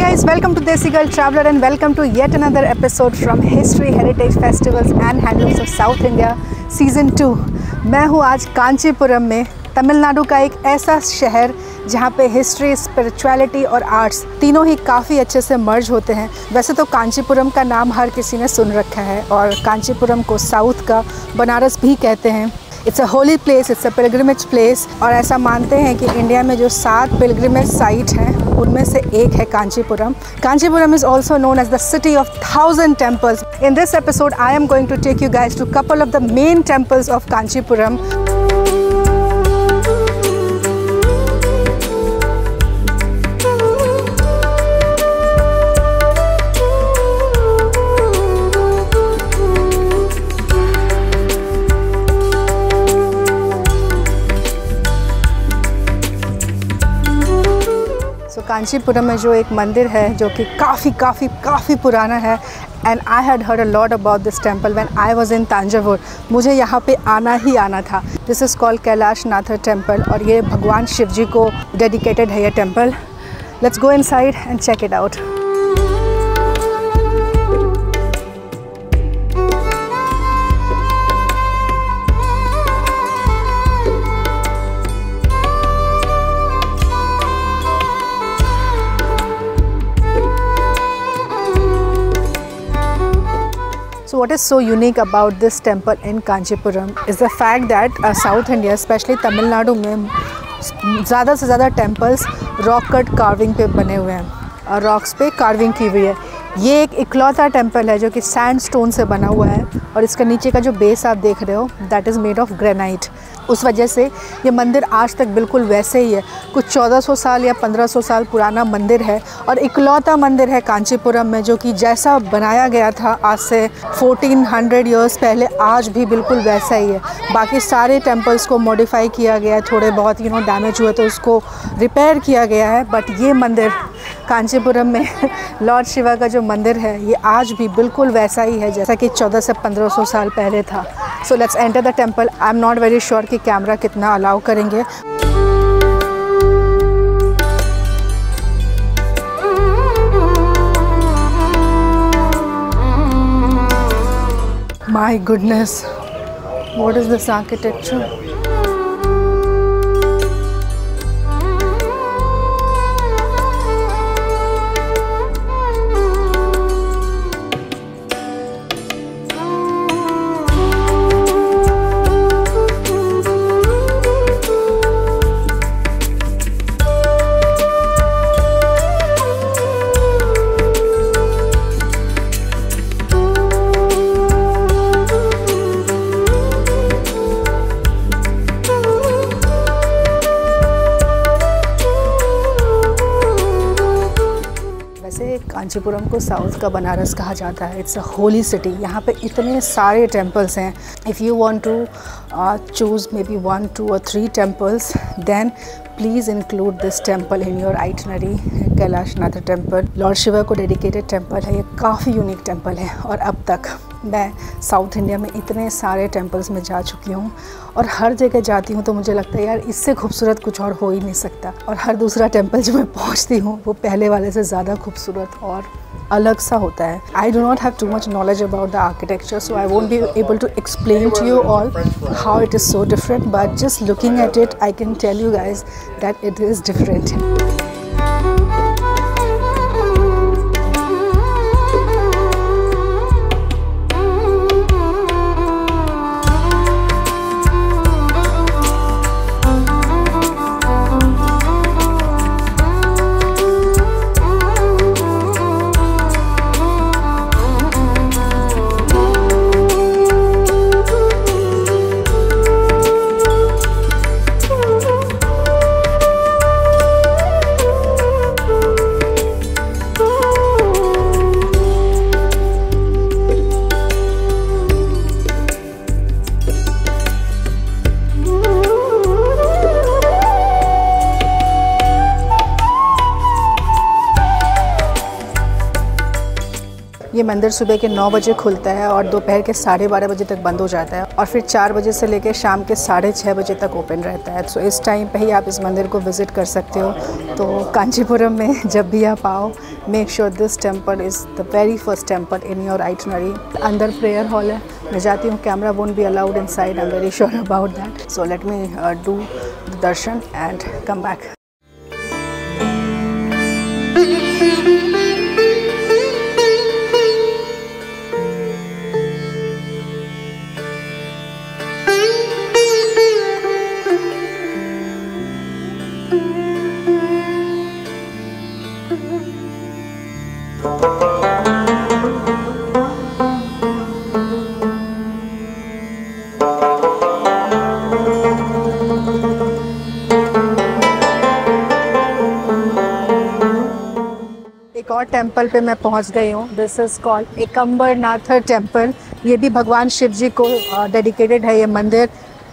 guys, welcome to Desi Girl Traveler and welcome to yet another episode from History, Heritage Festivals and Handlooms of South India Season 2। मैं हूँ आज कांचीपुरम में, तमिलनाडु का एक ऐसा शहर जहाँ पे हिस्ट्री, स्पिरिचुअलिटी और आर्ट्स तीनों ही काफ़ी अच्छे से मर्ज होते हैं। वैसे तो कांचीपुरम का नाम हर किसी ने सुन रखा है और कांचीपुरम को साउथ का बनारस भी कहते हैं। It's a holy place, it's a pilgrimage place और ऐसा मानते हैं कि इंडिया में जो 7 पिलग्रिमेज साइट हैं उनमें से एक है Kanchipuram. Kanchipuram is also known as the city of 1000 temples. In this episode, I am going to take you guys to a couple of the main temples of Kanchipuram. Kanchipuram में जो एक मंदिर है जो कि काफ़ी पुराना है and I had heard a lot about this temple when I was in Thanjavur. मुझे यहाँ पे आना ही आना था। This is called Kailasanatha temple और ये भगवान शिव जी को डेडिकेटेड है ये temple. Let's go inside and check it out. So what is so unique about this temple in Kanchipuram is the fact that South India, especially Tamil Nadu में ज़्यादा से ज़्यादा temples rock cut carving पे बने हुए हैं और rocks पे carving की हुई है। ये एक इकलौता टेम्पल है जो कि सैंडस्टोन से बना हुआ है और इसका नीचे का जो बेस आप देख रहे हो that is made of granite. उस वजह से ये मंदिर आज तक बिल्कुल वैसे ही है। कुछ 1400 साल या 1500 साल पुराना मंदिर है और इकलौता मंदिर है कांचीपुरम में जो कि जैसा बनाया गया था आज से 1400 ईयर्स पहले आज भी बिल्कुल वैसा ही है। बाकी सारे टेम्पल्स को मॉडिफाई किया गया है, थोड़े बहुत डैमेज हुए तो उसको रिपेयर किया गया है, बट ये मंदिर कांचीपुरम में लॉर्ड शिवा का जो मंदिर है ये आज भी बिल्कुल वैसा ही है जैसा कि 1400 से 1500 साल पहले था। So let's enter the temple. I am not very sure कि कैमरा कितना अलाउ करेंगे। My goodness, what is this architecture. Kanchipuram को साउथ का बनारस कहा जाता है। It's a holy city. यहाँ पे इतने सारे टेम्पल्स हैं। If you want to choose maybe 1, 2 or 3 temples, then please include this temple in your itinerary. Kailasanatha temple Lord Shiva को डेडिकेटेड टेम्पल है। ये काफ़ी यूनिक टेम्पल है और अब तक मैं साउथ इंडिया में इतने सारे टेम्पल्स में जा चुकी हूँ और हर जगह जाती हूँ तो मुझे लगता है यार इससे खूबसूरत कुछ और हो ही नहीं सकता। और हर दूसरा टेम्पल जो मैं पहुँचती हूँ वो पहले वाले से ज़्यादा खूबसूरत और अलग सा होता है। I do not have too much knowledge about the architecture so I won't be able to explain to you all how it is so different, but just looking at it I can tell you guys that it is different. ये मंदिर सुबह के 9 बजे खुलता है और दोपहर के 12:30 बजे तक बंद हो जाता है और फिर 4 बजे से लेकर शाम के 6:30 बजे तक ओपन रहता है। सो इस टाइम पे ही आप इस मंदिर को विज़िट कर सकते हो। तो कांचीपुरम में जब भी आप आओ, make sure this temple is the very first temple in your itinerary. अंदर प्रेयर हॉल है, मैं जाती हूँ, camera won't be allowed inside, I am very sure about that. So let me do the darshan and come back. एक और temple पे मैं पहुंच गई हूँ। This is called Ekambaranathar temple. ये भी भगवान शिव जी को डेडिकेटेड है ये मंदिर।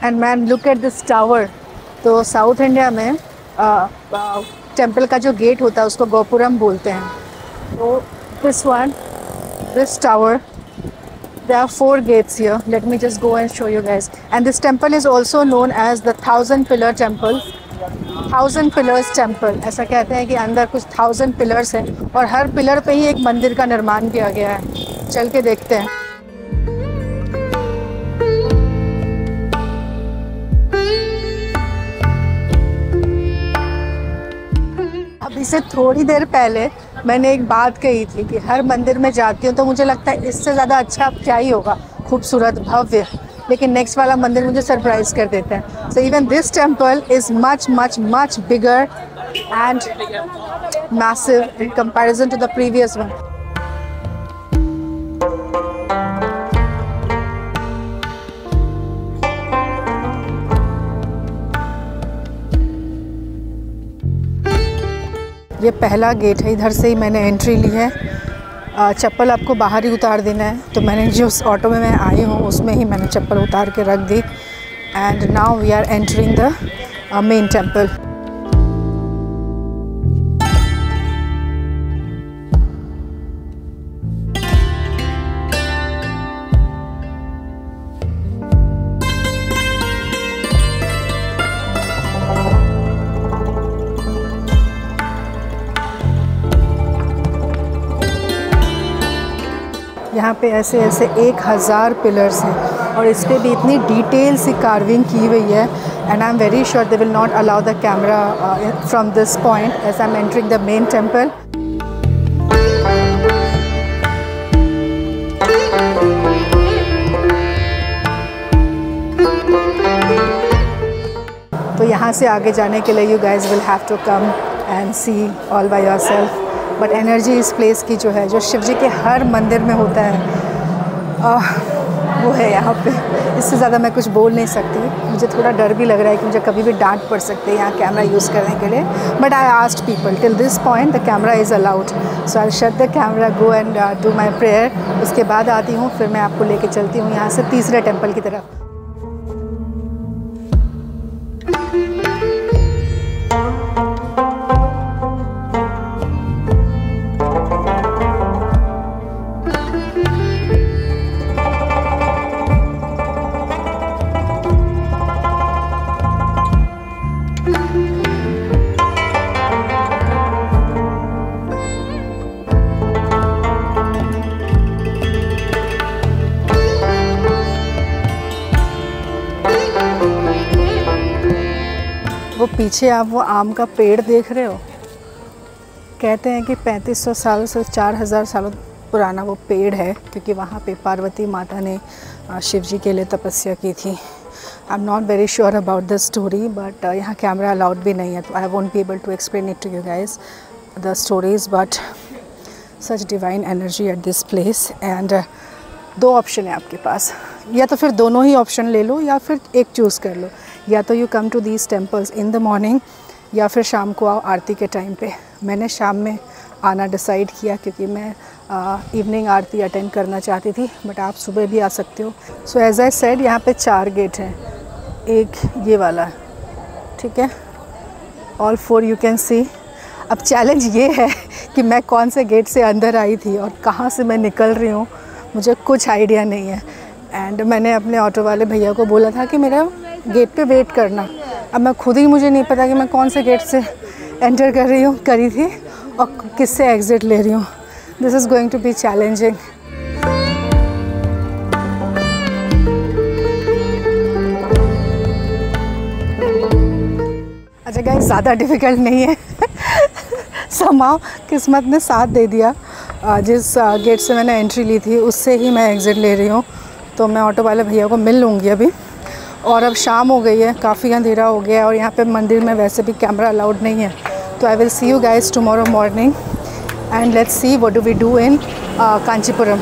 And man look at this tower. तो साउथ इंडिया में टेम्पल का जो गेट होता है उसको गोपुरम बोलते हैं। तो this tower, there are 4 gates here. Let me just go and show you guys. And this temple is also known as the 1000 pillar temple. 1000 pillars temple, ऐसा कहते हैं कि अंदर कुछ 1000 पिलर्स हैं और हर पिलर पे ही एक मंदिर का निर्माण किया गया है। चल के देखते हैं। अभी से थोड़ी देर पहले मैंने एक बात कही थी कि हर मंदिर में जाती हूँ तो मुझे लगता है इससे ज़्यादा अच्छा क्या ही होगा, खूबसूरत, भव्य। लेकिन नेक्स्ट वाला मंदिर मुझे सरप्राइज कर देता है। So even this temple is much much much bigger and massive in comparison to the previous one. ये पहला गेट है, इधर से ही मैंने एंट्री ली है। चप्पल आपको बाहर ही उतार देना है। तो मैंने जो उस ऑटो में मैं आई हूँ उसमें ही मैंने चप्पल उतार के रख दी। And now we are entering the main temple. यहाँ पे ऐसे ऐसे 1000 पिलर्स हैं और इस पर भी इतनी डिटेल सी कार्विंग की हुई है। And I am very sure they will not allow the camera from this point as I am entering the main temple. तो यहाँ से आगे जाने के लिए you guys will have to come and see all by yourself. But energy इस place की जो है, जो शिव जी के हर मंदिर में होता है, वो है यहाँ पे। इससे ज़्यादा मैं कुछ बोल नहीं सकती। मुझे थोड़ा डर भी लग रहा है कि मुझे कभी भी डांट पड़ सकती है यहाँ कैमरा यूज़ करने के लिए। But I asked people till this point the camera is allowed, so I shut the camera, go and do my prayer. उसके बाद आती हूँ, फिर मैं आपको लेके चलती हूँ यहाँ से तीसरे टेम्पल की तरफ। वो पीछे आप वो आम का पेड़ देख रहे हो, कहते हैं कि 3500 साल से 4000 सालों पुराना वो पेड़ है, क्योंकि वहाँ पे पार्वती माता ने शिव जी के लिए तपस्या की थी। I am not very sure about the story, but यहाँ कैमरा अलाउड भी नहीं है, तो I won't be able to explain it to you guys the stories. But such divine energy at this place. And 2 option है आपके पास, या तो फिर दोनों ही ऑप्शन ले लो या फिर एक चूज़ कर लो। या तो you come to these temples in the morning या फिर शाम को आओ आरती के टाइम पे। मैंने शाम में आना डिसाइड किया क्योंकि मैं इवनिंग आरती अटेंड करना चाहती थी, बट आप सुबह भी आ सकते हो। सो एज आई सेड, यहाँ पे 4 गेट हैं, एक ये वाला है, ठीक है, ऑल 4 यू कैन सी। अब चैलेंज ये है कि मैं कौन से गेट से अंदर आई थी और कहाँ से मैं निकल रही हूँ, मुझे कुछ आइडिया नहीं है। एंड मैंने अपने ऑटो वाले भैया को बोला था कि मेरा गेट पे वेट करना। अब मैं खुद ही मुझे नहीं पता कि मैं कौन से गेट से एंटर करी थी और किससे एग्ज़िट ले रही हूँ। This is going to be challenging. अच्छा गाइस, ज़्यादा डिफ़िकल्ट नहीं है। समाओ किस्मत ने साथ दे दिया। जिस गेट से मैंने एंट्री ली थी उससे ही मैं एग्ज़िट ले रही हूँ। तो मैं ऑटो वाले भैया को मिल लूँगी अभी। और अब शाम हो गई है, काफ़ी अंधेरा हो गया है और यहाँ पे मंदिर में वैसे भी कैमरा अलाउड नहीं है। तो I will see you guys tomorrow morning and let's see what do we do in Kanchipuram.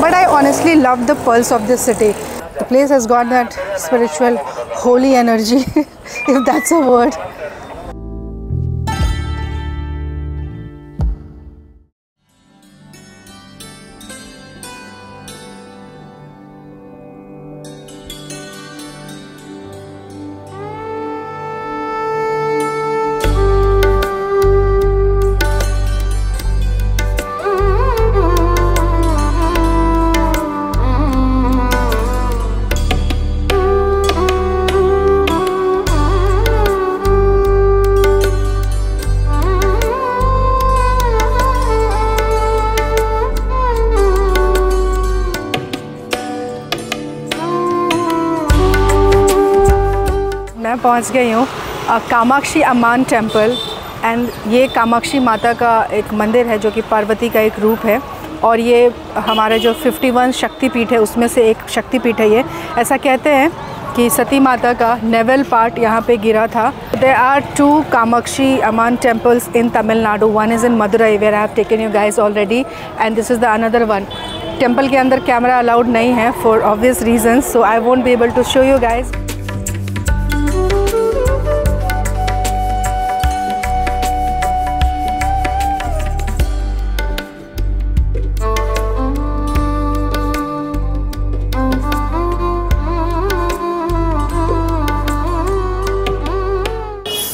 But I honestly love the pulse of this city. The place has got that spiritual holy energy, if that's a word. मैं पहुंच गई हूँ Kamakshi Amman temple. And ये कामाक्षी माता का एक मंदिर है जो कि पार्वती का एक रूप है। और ये हमारे जो 51 शक्तिपीठ है उसमें से एक शक्तिपीठ है ये। ऐसा कहते हैं कि सती माता का नेवल पार्ट यहाँ पे गिरा था। There are 2 Kamakshi Amman temples in Tamil Nadu. One is in Madurai where I have taken you guys already, and this is the another one. Temple के अंदर कैमरा अलाउड नहीं है for obvious reasons, so I won't be able to show you guys.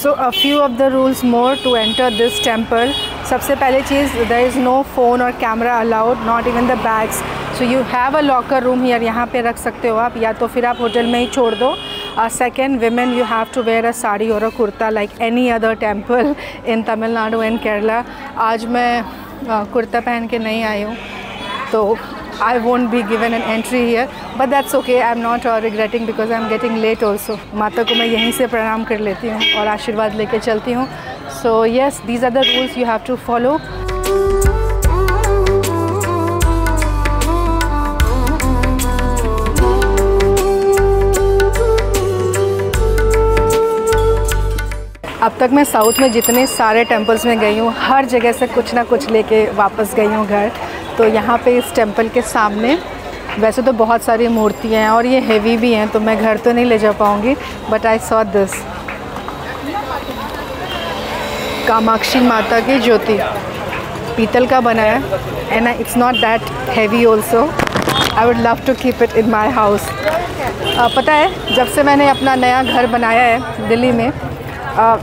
So a few of the rules more to enter this temple. सबसे पहले चीज़, there is no phone or camera allowed, not even the bags. So you have a locker room here, यहाँ पे रख सकते हो आप, या तो फिर आप होटल में ही छोड़ दो। Second, women you have to wear a sari और a kurta like any other temple in Tamil Nadu and Kerala. आज मैं कुर्ता पहन के नहीं आई हूँ तो I won't be given an entry here, but that's okay. I'm not regretting because I'm getting late also. माता को मैं यहीं से प्रणाम कर लेती हूँ और आशीर्वाद लेके चलती हूँ। So yes, these are the rules you have to follow. अब तक मैं साउथ में जितने सारे टेम्पल्स में गई हूँ हर जगह से कुछ ना कुछ लेके वापस गई हूँ घर। तो यहाँ पे इस टेम्पल के सामने वैसे तो बहुत सारी मूर्तियाँ हैं और ये हेवी भी हैं तो मैं घर तो नहीं ले जा पाऊँगी, but I saw this Kamakshi माता की ज्योति पीतल का बना है and it's not that heavy also. I would love to keep it in my house. पता है, जब से मैंने अपना नया घर बनाया है दिल्ली में,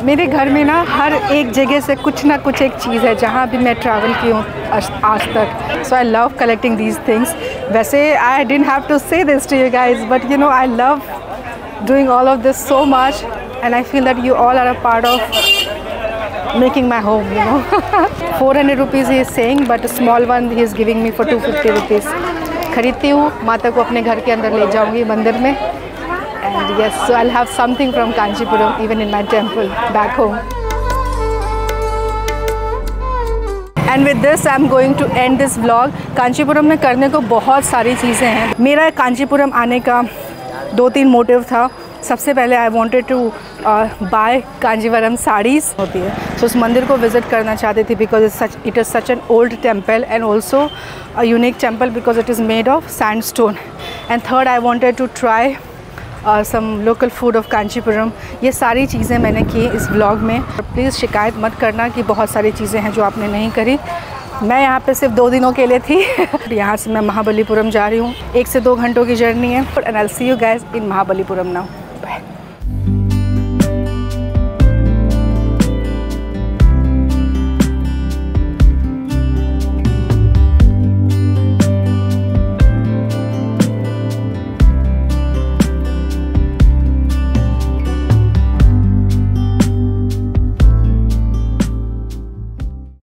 मेरे घर में ना हर एक जगह से कुछ ना कुछ एक चीज़ है जहाँ भी मैं ट्रैवल की हूँ आज तक। So I love collecting these things. वैसे I didn't have to say this to you guys, but you know I love doing all of this so much and I feel that you all are a part of making my home, you know. 400 rupees he is saying, but small one he is giving me for 250 rupees. खरीदती हूँ, माता को अपने घर के अंदर ले जाऊँगी मंदिर में। And yes, so I'll have something from Kanchipuram even in my temple back home. And with this I'm going to end this vlog. Kanchipuram में करने को बहुत सारी चीज़ें हैं। मेरा कांचीपुरम आने का 2-3 मोटिव था। सबसे पहले I wanted to buy Kanjivaram saris होती है, तो उस मंदिर को विज़िट करना चाहती थी because it is such an old temple and also a unique temple because it is made of sandstone. And third, I wanted to try some local food of Kanchipuram. ये सारी चीज़ें मैंने की इस व्लॉग में। प्लीज़ शिकायत मत करना कि बहुत सारी चीज़ें हैं जो आपने नहीं करी। मैं यहाँ पे सिर्फ 2 दिनों के लिए थी। यहाँ से मैं महाबलीपुरम जा रही हूँ, 1 से 2 घंटों की जर्नी है। And I will see you guys in Mahabalipuram now. Bye.